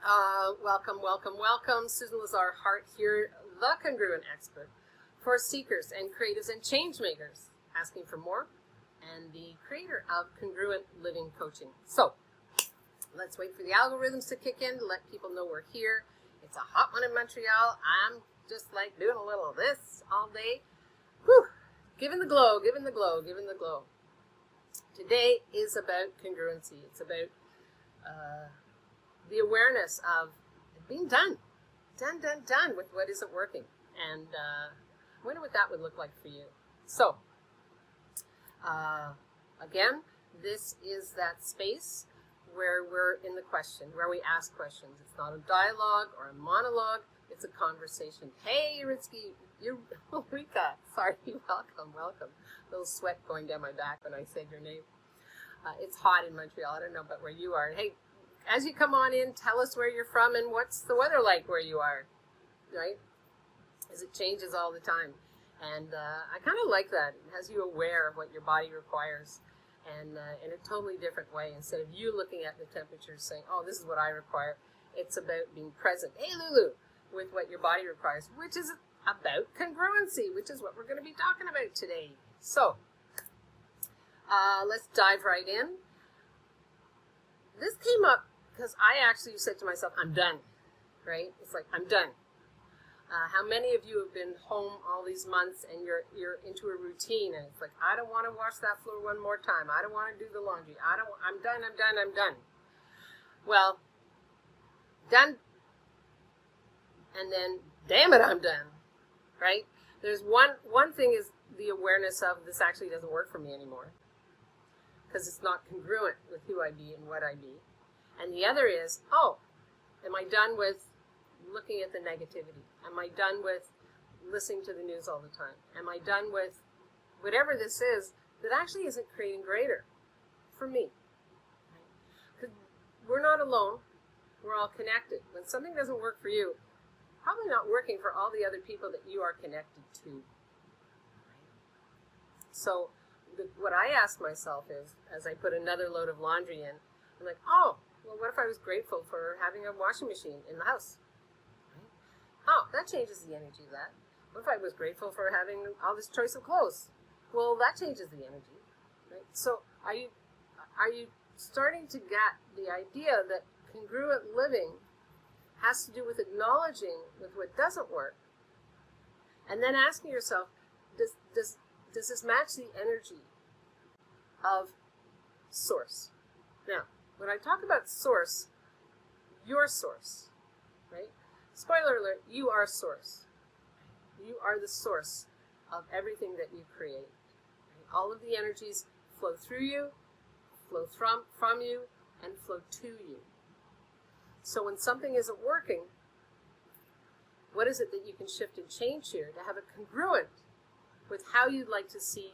Welcome. Susan Lazar, Hart here, the congruent expert for seekers and creatives and change makers asking for more, and the creator of Congruent Living Coaching. So let's wait for the algorithms to kick in to let people know we're here. It's a hot one in Montreal. I'm just like doing a little of this all day. Whew. Giving the glow. Today is about congruency. It's about the awareness of being done with what isn't working. And I wonder what that would look like for you. So, again, this is that space where we're in the question, where we ask questions. It's not a dialogue or a monologue, it's a conversation. Hey, Eureka, sorry, welcome. A little sweat going down my back when I said your name. It's hot in Montreal, I don't know about where you are. Hey, as you come on in, tell us where you're from and what's the weather like where you are, right? As it changes all the time. And I kind of like that. It has you aware of what your body requires, and in a totally different way. Instead of you looking at the temperature saying, oh, this is what I require, it's about being present, hey Lulu, with what your body requires, which is about congruency, which is what we're going to be talking about today. So let's dive right in. This came up because I actually said to myself, I'm done, right? It's like, I'm done. How many of you have been home all these months and you're into a routine and it's like, I don't want to wash that floor one more time. I don't want to do the laundry. I'm done. Well, done. And then, damn it, I'm done, right? There's one thing is the awareness of this actually doesn't work for me anymore because it's not congruent with who I be and what I be. And the other is, oh, am I done with looking at the negativity? Am I done with listening to the news all the time? Am I done with whatever this is that actually isn't creating greater for me? Because we're not alone. We're all connected. When something doesn't work for you, probably not working for all the other people that you are connected to. So what I ask myself is, as I put another load of laundry in, I'm like, oh, well, what if I was grateful for having a washing machine in the house? Oh, that changes the energy of that. What if I was grateful for having all this choice of clothes? Well, that changes the energy, right? So are you starting to get the idea that congruent living has to do with acknowledging with what doesn't work, and then asking yourself, does this match the energy of source? Now, when I talk about source, your source, right? Spoiler alert, you are source. You are the source of everything that you create. All of the energies flow through you, flow from you, and flow to you. So when something isn't working, what is it that you can shift and change here to have it congruent with how you'd like to see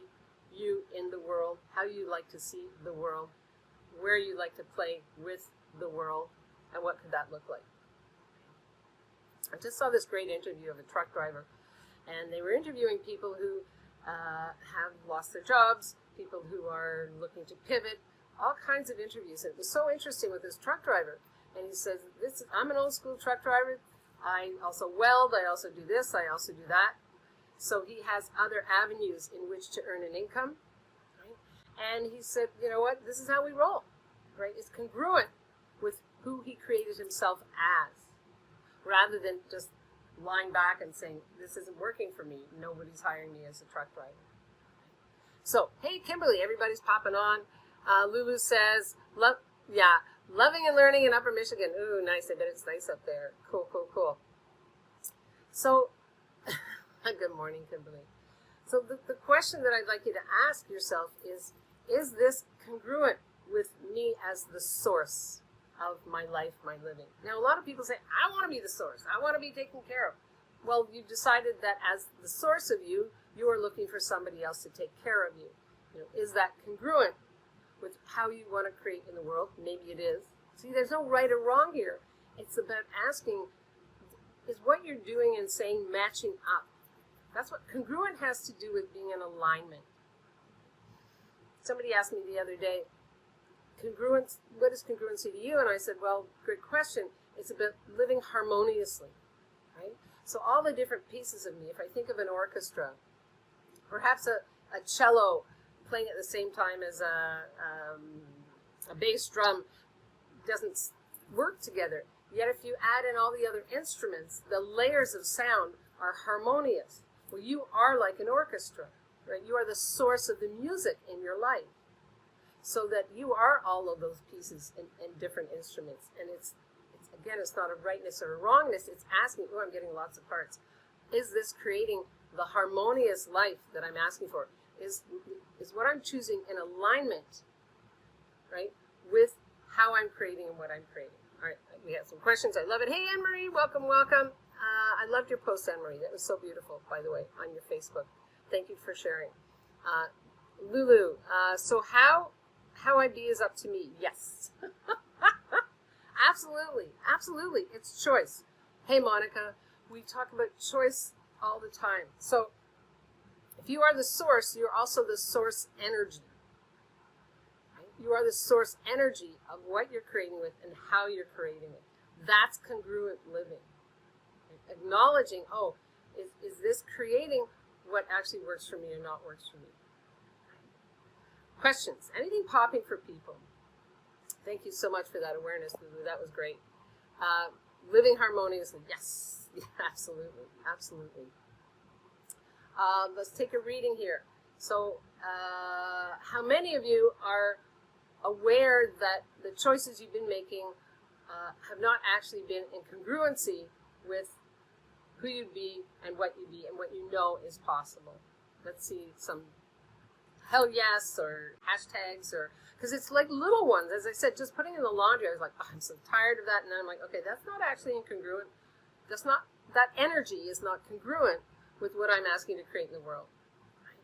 you in the world, how you'd like to see the world, where you'd like to play with the world, and what could that look like? I just saw this great interview of a truck driver, and they were interviewing people who have lost their jobs, people who are looking to pivot, all kinds of interviews. And it was so interesting with this truck driver. And he says, I'm an old school truck driver. I also weld, I also do this, I also do that. So he has other avenues in which to earn an income. Right? And he said, you know what, this is how we roll. Right? It's congruent with who he created himself as, rather than just lying back and saying, this isn't working for me. Nobody's hiring me as a truck driver. So, hey, Kimberly, everybody's popping on. Lulu says, loving and learning in Upper Michigan. Ooh, nice. I bet it's nice up there. Cool. So, good morning, Kimberly. So the question that I'd like you to ask yourself is this congruent with me as the source of my life, my living? Now, a lot of people say, I want to be the source. I want to be taken care of. Well, you've decided that as the source of you, you are looking for somebody else to take care of you. Is that congruent with how you want to create in the world? Maybe it is. See, there's no right or wrong here. It's about asking, is what you're doing and saying matching up? That's what congruent has to do with being in alignment. Somebody asked me the other day, what is congruency to you? And I said, well, good question. It's about living harmoniously, right? So all the different pieces of me, if I think of an orchestra, perhaps a cello playing at the same time as a bass drum doesn't work together. Yet if you add in all the other instruments, the layers of sound are harmonious. Well, you are like an orchestra, right? You are the source of the music in your life. So that you are all of those pieces and different instruments. And it's again, it's not a rightness or a wrongness. It's asking, oh, I'm getting lots of parts. Is this creating the harmonious life that I'm asking for? Is what I'm choosing in alignment, right, with how I'm creating and what I'm creating? All right, we have some questions. I love it. Hey, Anne-Marie, welcome, welcome. I loved your post, Anne-Marie. That was so beautiful, by the way, on your Facebook. Thank you for sharing. Lulu, so how I be is up to me. Yes. Absolutely. Absolutely. It's choice. Hey, Monica, we talk about choice all the time. So if you are the source, you're also the source energy. Right? You are the source energy of what you're creating with and how you're creating it. That's congruent living. Right? Acknowledging, oh, is this creating what actually works for me or not works for me? Questions? Anything popping for people? Thank you so much for that awareness, Lulu. That was great. Living harmoniously. Yes. Yeah, absolutely. Absolutely. Let's take a reading here. So, how many of you are aware that the choices you've been making have not actually been in congruency with who you'd be and what you know is possible? Let's see some hell yes or hashtags, or because it's like little ones. As I said, just putting in the laundry, I was like, oh, I'm so tired of that. And then I'm like, okay, that's not actually incongruent. That's not, that energy is not congruent with what I'm asking to create in the world. Right?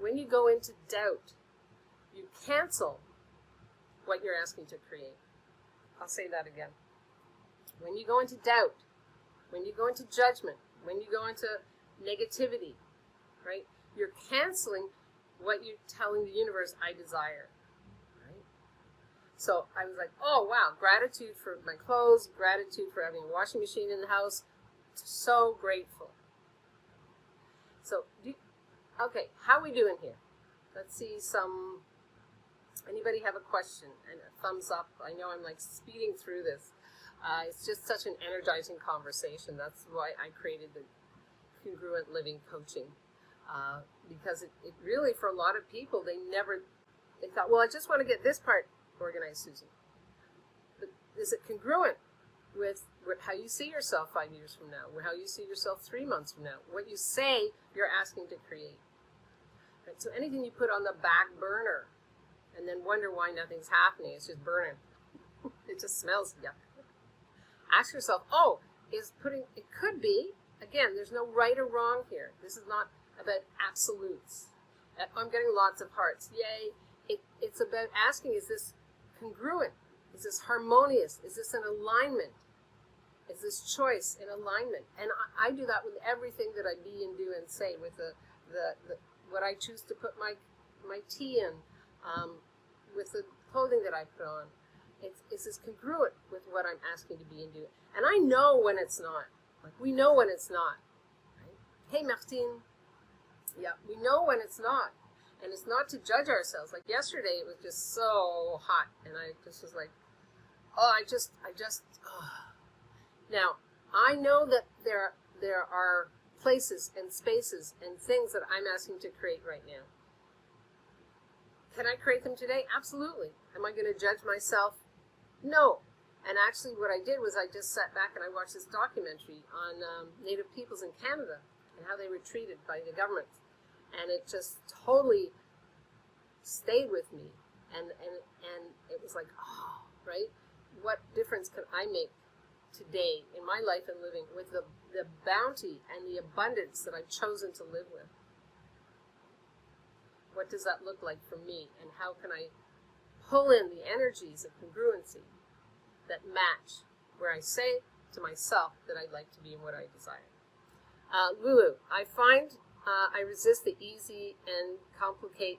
When you go into doubt, you cancel what you're asking to create. I'll say that again. When you go into doubt, when you go into judgment, when you go into negativity, right, you're canceling what you're telling the universe I desire. Right? So I was like, oh wow, gratitude for my clothes, gratitude for having a washing machine in the house. So grateful. So, okay, how are we doing here? Let's see some, anybody have a question? And a thumbs up. I know I'm like speeding through this. It's just such an energizing conversation. That's why I created the Congruent Living Coaching. Because it really, for a lot of people, they thought, well, I just want to get this part organized, Susan. But is it congruent with how you see yourself 5 years from now, how you see yourself 3 months from now, what you say you're asking to create? Right? So anything you put on the back burner and then wonder why nothing's happening, it's just burning. It just smells yuck. Ask yourself, it could be, again, there's no right or wrong here. This is not about absolutes. I'm getting lots of hearts. Yay. It's about asking, is this congruent? Is this harmonious? Is this in alignment? Is this choice in alignment? And I do that with everything that I be and do and say, with the what I choose to put my tea in, with the clothing that I put on. Is this congruent with what I'm asking to be and do? And I know when it's not. Like, we know when it's not. Right? Hey, Martine. Yeah, we know when it's not. And it's not to judge ourselves. Like yesterday, it was just so hot. And I just was like, Now, I know that there are places and spaces and things that I'm asking to create right now. Can I create them today? Absolutely. Am I going to judge myself? No. And actually what I did was I just sat back and I watched this documentary on Native peoples in Canada and how they were treated by the government. And it just totally stayed with me. And it was like, oh, right? What difference can I make today in my life and living with the bounty and the abundance that I've chosen to live with? What does that look like for me? And how can I pull in the energies of congruency that match where I say to myself that I'd like to be and what I desire? Lulu, I find I resist the easy and complicate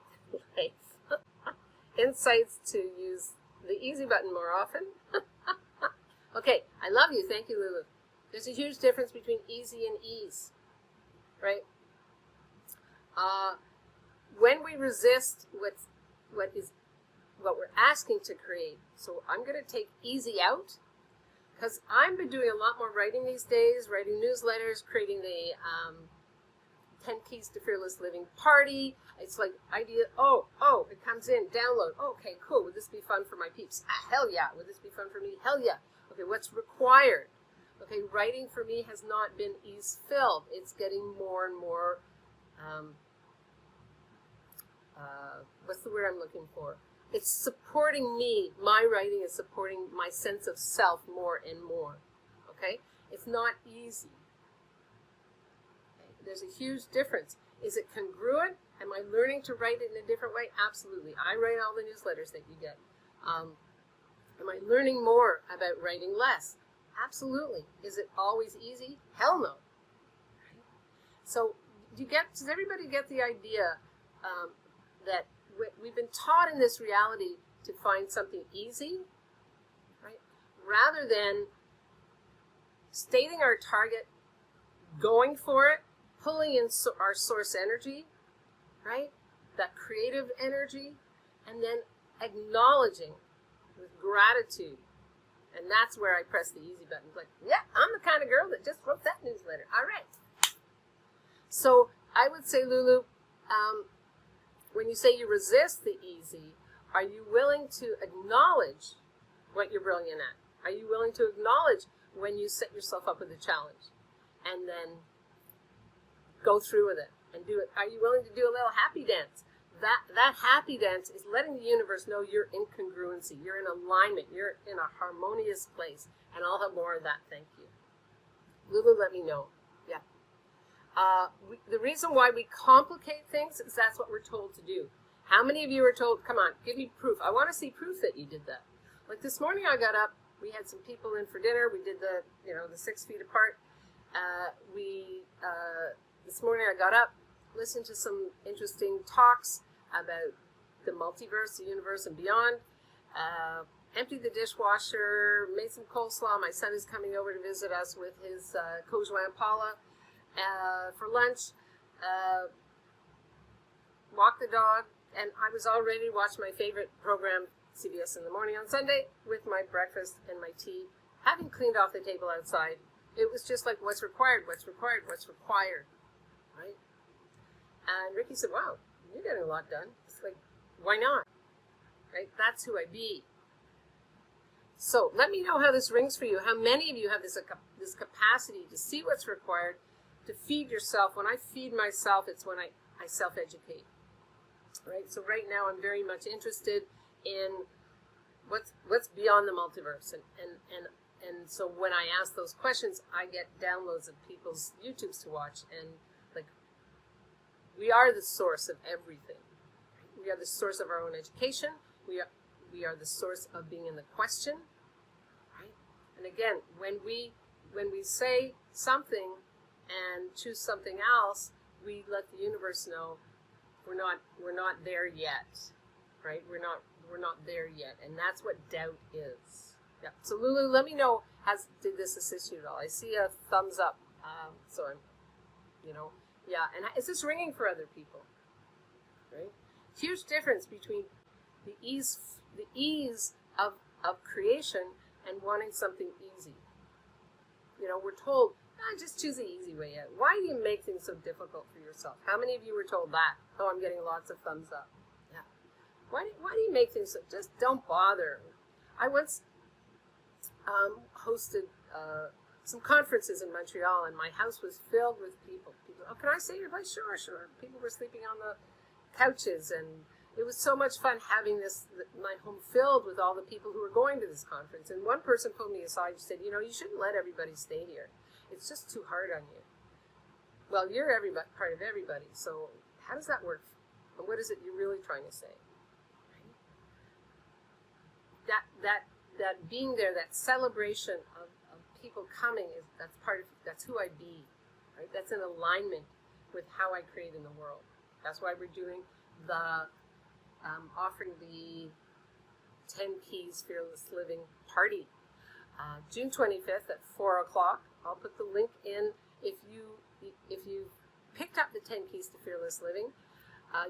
life. Insights to use the easy button more often. Okay, I I love you. Thank you, Lulu. There's a huge difference between easy and ease, right? When we resist what we're asking to create, so I'm going to take easy out, because I've been doing a lot more writing these days, writing newsletters, creating the 10 Keys to Fearless Living party. It's like idea, it comes in, download. Okay, cool. Would this be fun for my peeps? Hell yeah. Would this be fun for me? Hell yeah. Okay, what's required? Okay, writing for me has not been ease-filled. It's getting more and more, what's the word I'm looking for? It's supporting me. My writing is supporting my sense of self more and more. Okay? It's not easy. Okay? There's a huge difference. Is it congruent? Am I learning to write it in a different way? Absolutely. I write all the newsletters that you get. Am I learning more about writing less? Absolutely. Is it always easy? Hell no. Right? So does everybody get the idea that we've been taught in this reality to find something easy, right? Rather than stating our target, going for it, pulling in our source energy, right? That creative energy, and then acknowledging with gratitude. And that's where I press the easy button. Like, yeah, I'm the kind of girl that just wrote that newsletter. All right. So I would say, Lulu, when you say you resist the easy, are you willing to acknowledge what you're brilliant at? Are you willing to acknowledge when you set yourself up with a challenge and then go through with it and do it? Are you willing to do a little happy dance? That happy dance is letting the universe know you're in congruency, you're in alignment, you're in a harmonious place. And I'll have more of that, thank you. Lulu, let me know. Yeah. The reason why we complicate things is that's what we're told to do. How many of you are told, come on, give me proof. I want to see proof that you did that. Like this morning I got up, we had some people in for dinner. We did the 6 feet apart. This morning I got up, listened to some interesting talks about the multiverse, the universe, and beyond. Emptied the dishwasher, made some coleslaw. My son is coming over to visit us with his Congruent Paula. For lunch, walked the dog, and I was all ready to watch my favorite program, CBS in the Morning on Sunday, with my breakfast and my tea, having cleaned off the table outside. It was just like, what's required, what's required, what's required, right? And Ricky said, wow, you're getting a lot done. It's like, why not, right? That's who I be. So let me know how this rings for you. How many of you have this capacity to see what's required, to feed yourself? When I feed myself, it's when I self-educate, right? So right now I'm very much interested in what's beyond the multiverse. And so when I ask those questions, I get downloads of people's YouTubes to watch. And like, we are the source of everything. We are the source of our own education. We are the source of being in the question, right? And again, when we say something and choose something else, we let the universe know we're not there yet, right? We're not there yet, and that's what doubt is. Yeah. So Lulu, let me know, did this assist you at all? I see a thumbs up, so I'm, yeah. And is this ringing for other people? Right? Huge difference between the ease of creation and wanting something easy. We're told, just choose the easy way out. Why do you make things so difficult for yourself? How many of you were told that? Oh, I'm getting lots of thumbs up. Yeah. Why do you make things so, just don't bother. I once hosted some conferences in Montreal, and my house was filled with people. Oh, can I stay in your place? Sure. People were sleeping on the couches, and it was so much fun having my home filled with all the people who were going to this conference. And one person pulled me aside and said, you shouldn't let everybody stay here. It's just too hard on you. Well, you're part of everybody, so how does that work? And what is it you're really trying to say? Right? That being there, that celebration of people coming, that's who I be. Right? That's in alignment with how I create in the world. That's why we're doing offering the 10 Keys Fearless Living party. June 25th at 4 o'clock. I'll put the link in. If you picked up the 10 Keys to Fearless Living,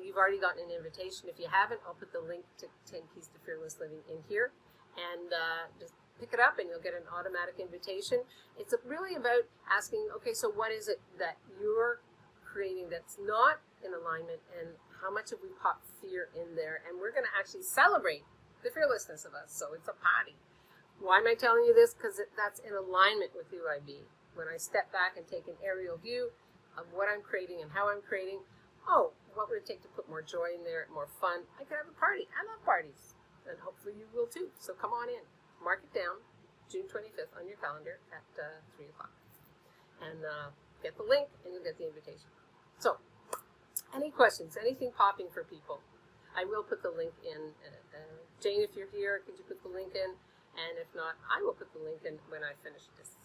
you've already gotten an invitation. If you haven't, I'll put the link to 10 Keys to Fearless Living in here. And just pick it up and you'll get an automatic invitation. It's really about asking, okay, so what is it that you're creating that's not in alignment, and how much have we popped fear in there? And we're going to actually celebrate the fearlessness of us. So it's a party. Why am I telling you this? Because that's in alignment with who I be. When I step back and take an aerial view of what I'm creating and how I'm creating, oh, what would it take to put more joy in there, more fun? I could have a party. I love parties. And hopefully you will too. So come on in. Mark it down, June 25th on your calendar at 3 o'clock. And get the link and you'll get the invitation. So, any questions? Anything popping for people? I will put the link in. Jane, if you're here, could you put the link in? And if not, I will put the link in when I finish this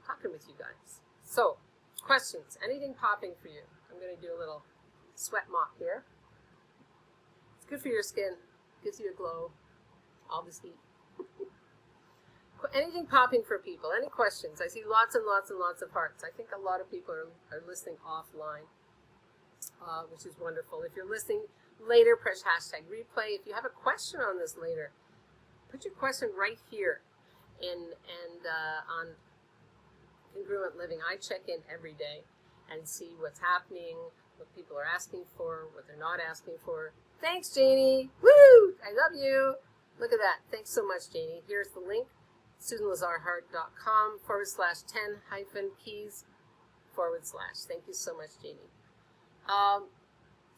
talking with you guys. So, questions? Anything popping for you? I'm going to do a little sweat mop here. It's good for your skin. Gives you a glow. All this heat. Anything popping for people? Any questions? I see lots and lots and lots of hearts. I think a lot of people are listening offline, which is wonderful. If you're listening later, press hashtag replay. If you have a question on this later, put your question right here on Congruent Living. I check in every day and see what's happening, what people are asking for, what they're not asking for. Thanks, Janie. Woo! I love you. Look at that. Thanks so much, Janie. Here's the link. SusanLazarHart.com/10-keys/. Thank you so much, Janie.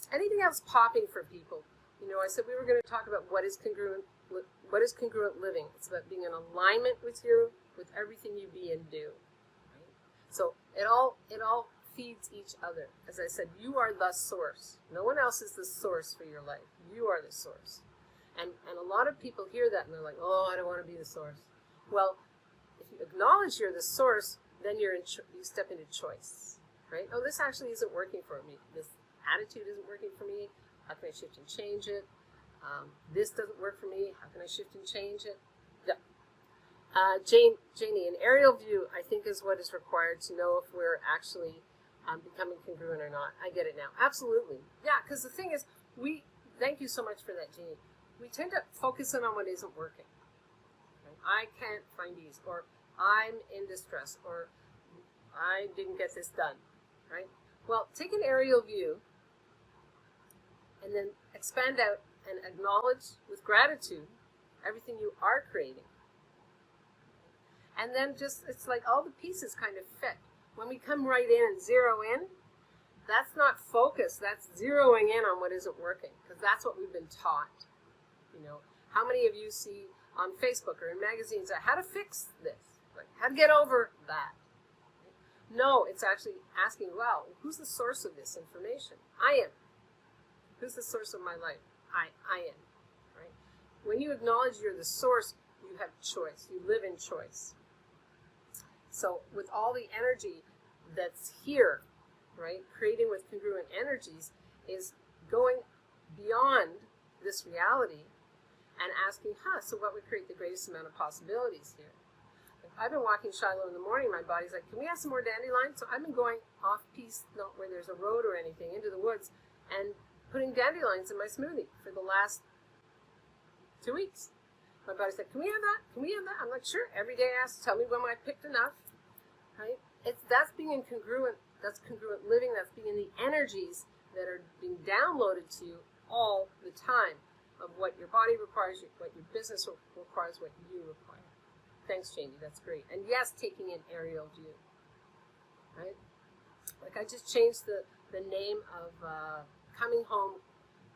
Anything else popping for people? You know, I said we were going to talk about what is congruent living. It's about being in alignment with everything you be and do. Right? So it all feeds each other. As I said, you are the source. No one else is the source for your life. You are the source. And a lot of people hear that and they're like, oh, I don't want to be the source. Well, if you acknowledge you're the source, then you step into choice, right? Oh, this actually isn't working for me. This attitude isn't working for me. How can I shift and change it? This doesn't work for me. How can I shift and change it? Yeah. Janie, an aerial view, I think, is what is required to know if we're actually becoming congruent or not. I get it now. Absolutely. Yeah, because the thing is, thank you so much for that, Janie. We tend to focus in on what isn't working. I can't find ease, or I'm in distress, or I didn't get this done, right? Well, take an aerial view and then expand out and acknowledge with gratitude everything you are creating. And then it's like all the pieces kind of fit. When we come right in and zero in, that's not focus, that's zeroing in on what isn't working, because that's what we've been taught. You know, how many of you see on Facebook or in magazines how to fix this, like how to get over that? No, it's actually asking, well, who's the source of this information? I am. Who's the source of my life? I am, right? When you acknowledge you're the source, you have choice. You live in choice. So with all the energy that's here, right, creating with congruent energies is going beyond this reality and asking, so what would create the greatest amount of possibilities here? I've been walking Shiloh in the morning, my body's like, can we have some more dandelions? So I've been going off-piste, not where there's a road or anything, into the woods, and putting dandelions in my smoothie for the last 2 weeks. My body's like, can we have that? Can we have that? I'm like, sure. Every day I ask, tell me when I picked enough, right? That's being in congruent, that's congruent living, that's being in the energies that are being downloaded to you all the time of what your body requires, what your business requires, what you require. Thanks, Janie. That's great. And yes, taking an aerial view, right? Like I just changed the name of Coming Home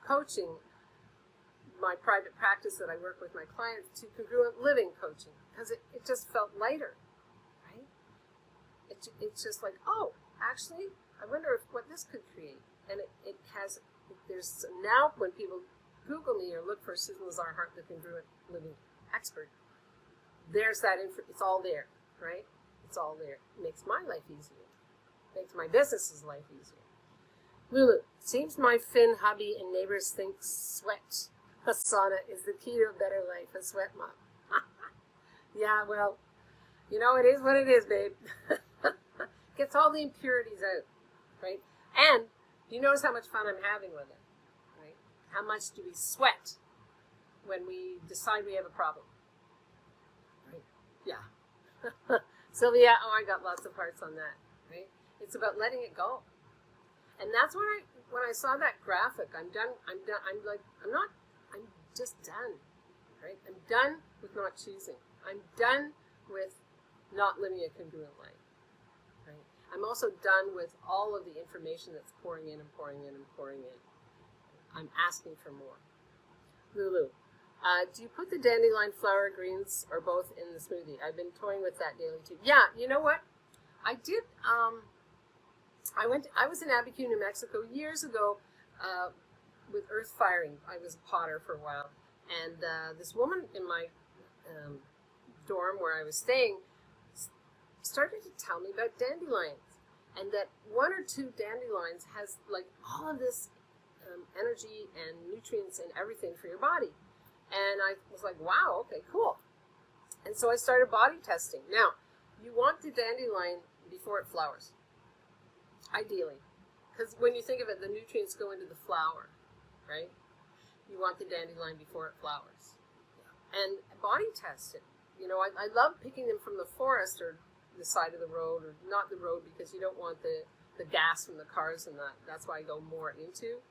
Coaching, my private practice that I work with my clients, to Congruent Living Coaching, because it just felt lighter, right? It's just like, oh, actually, I wonder what this could create. And there's now when people Google me or look for Susan Lazar Hart, the Congruent Living expert, there's that info. It's all there, right? It's all there. It makes my life easier. It makes my business's life easier. Lulu, seems my Finn hubby and neighbors think a sauna is the key to a better life, a sweat mop. Yeah, well, You know, it is what it is, babe. Gets all the impurities out, right? And do you notice how much fun I'm having with it, right? How much do we sweat when we decide we have a problem, right? Yeah. Sylvia, oh, I got lots of hearts on that, right? It's about letting it go. And that's when I saw that graphic, I'm just done, right? I'm done with not choosing. I'm done with not living a congruent life, right? I'm also done with all of the information that's pouring in and pouring in and pouring in. I'm asking for more. Lulu, do you put the dandelion flower greens or both in the smoothie? I've been toying with that daily too. Yeah, you know what? I did, I was in Abiquiu, New Mexico years ago with earth firing. I was a potter for a while. And this woman in my dorm where I was staying started to tell me about dandelions, and that one or two dandelions has like all of this energy and nutrients and everything for your body. And I was like, wow, okay, cool. And so I started body testing. Now, you want the dandelion before it flowers, ideally, because when you think of it, the nutrients go into the flower, right? You want the dandelion before it flowers. And body test it. You know, I love picking them from the forest or the side of the road, or not the road, because you don't want the gas from the cars and that. That's why I go more into,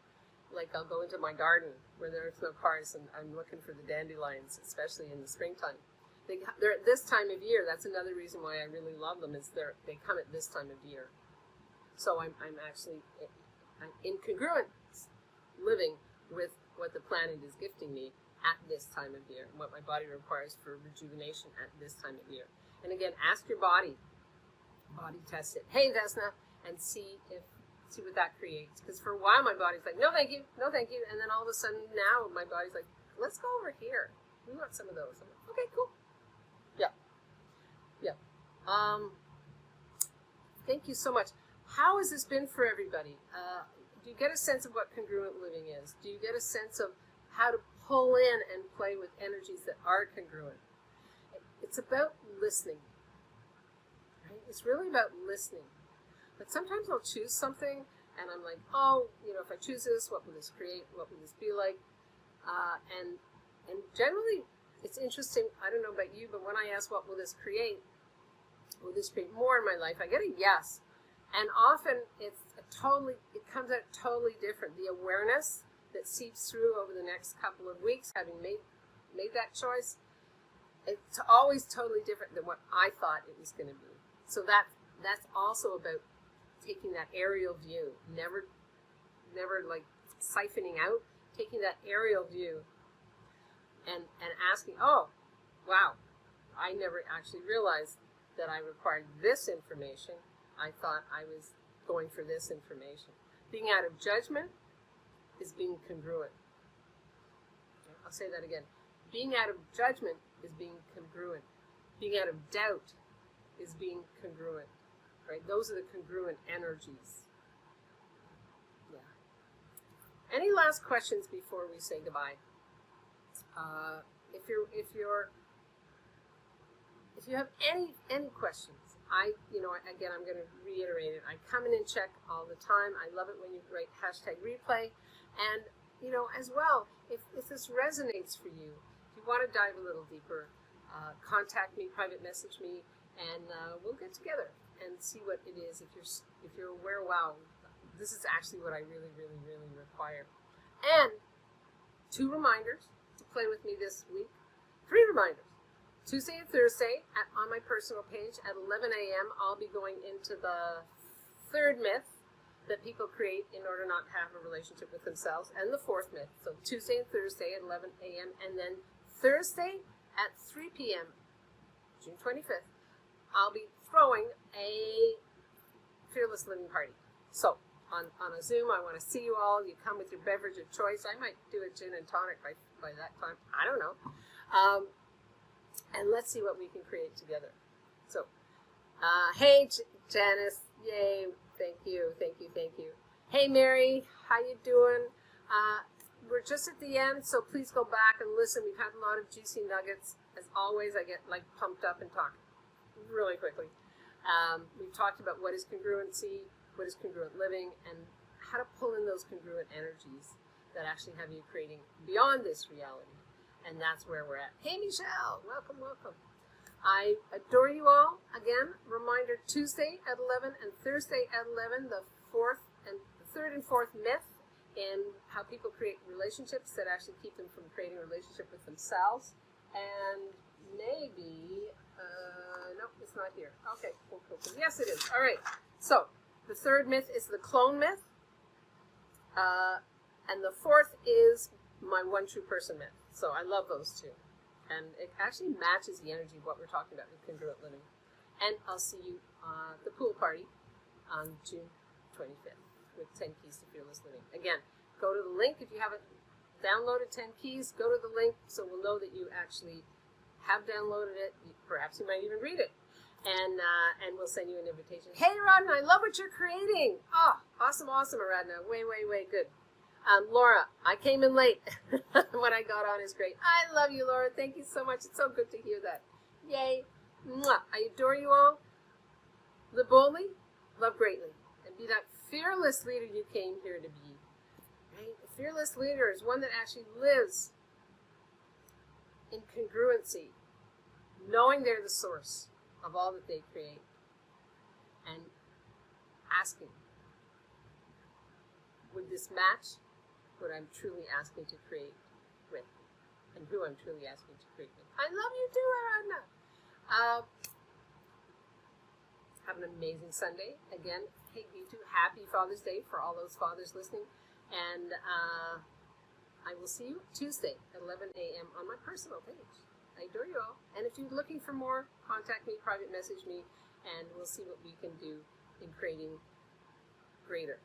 like I'll go into my garden where there's no cars and I'm looking for the dandelions, especially in the springtime. They're at this time of year. That's another reason why I really love them, is they come at this time of year. So I'm actually in congruent living with what the planet is gifting me at this time of year, and what my body requires for rejuvenation at this time of year. And again, ask your body test it. Hey, Vesna, and see what that creates. Because for a while, my body's like, no, thank you, no, thank you. And then all of a sudden, now my body's like, let's go over here. We want some of those. I'm like, okay, cool. Yeah. Thank you so much. How has this been for everybody? Do you get a sense of what congruent living is? Do you get a sense of how to pull in and play with energies that are congruent? It's about listening, right? It's really about listening. But sometimes I'll choose something and I'm like, oh, you know, if I choose this, what will this create? What will this be like? And generally, it's interesting. I don't know about you, but when I ask, what will this create? Will this create more in my life? I get a yes. And often it comes out totally different. The awareness that seeps through over the next couple of weeks, having made that choice, it's always totally different than what I thought it was going to be. So that's also about taking that aerial view, never like siphoning out, taking that aerial view and asking, oh, wow, I never actually realized that I required this information. I thought I was going for this information. Being out of judgment is being congruent. I'll say that again. Being out of judgment is being congruent. Being out of doubt is being congruent. Right? Those are the congruent energies. Yeah. Any last questions before we say goodbye? If you have any questions, I'm going to reiterate it. I come in and check all the time. I love it when you write #replay. And, as well, if this resonates for you, if you want to dive a little deeper, contact me, private message me, and we'll get together and see what it is. If you're aware, wow, this is actually what I really, really, really require. And 2 reminders to play with me this week. 3 reminders. Tuesday and Thursday on my personal page at 11 a.m. I'll be going into the 3rd myth that people create in order not to have a relationship with themselves, and the 4th myth. So Tuesday and Thursday at 11 a.m. and then Thursday at 3 p.m., June 25th, I'll be throwing a Fearless Living Party. So on a Zoom, I want to see you all. You come with your beverage of choice. I might do a gin and tonic by that time. I don't know. And let's see what we can create together. So, hey, Janice. Yay. Thank you. Hey, Mary. How you doing? We're just at the end, so please go back and listen. We've had a lot of juicy nuggets. As always, I get, pumped up and talking. really quickly. We've talked about what is congruency, what is congruent living, and how to pull in those congruent energies that actually have you creating beyond this reality. And that's where we're at. Hey, Michelle, welcome, welcome. I adore you all. Again, reminder, Tuesday at 11 and Thursday at 11, the third and fourth myth in how people create relationships that actually keep them from creating a relationship with themselves. And maybe, nope, it's not here. Okay, cool. Yes, it is. All right. So the third myth is the clone myth. And the fourth is my one true person myth. So I love those two. And it actually matches the energy of what we're talking about with congruent living. And I'll see you at the pool party on June 25th with 10 Keys to Fearless Living. Again, go to the link. If you haven't downloaded 10 Keys, go to the link so we'll know that you actually have downloaded it. Perhaps you might even read it. And we'll send you an invitation. Hey, Aradna, I love what you're creating. Oh, awesome, Aradna. Way good. Laura, I came in late. What I got on is great. I love you, Laura. Thank you so much. It's so good to hear that. Yay. Mwah. I adore you all. Live boldly, love greatly, and be that fearless leader you came here to be. Right? A fearless leader is one that actually lives in congruency, knowing they're the source of all that they create, and asking, would this match what I'm truly asking to create with, and who I'm truly asking to create with? I love you too, Aradna. Have an amazing Sunday. Again, hey, you too, happy Father's Day for all those fathers listening. And I will see you Tuesday at 11 a.m. on my personal page. I adore you all. And if you're looking for more, contact me, private message me, and we'll see what we can do in creating greater,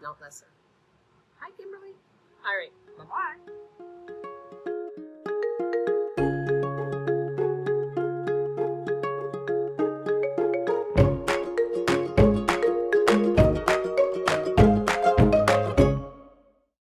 not lesser. Hi, Kimberly. All right. Bye-bye.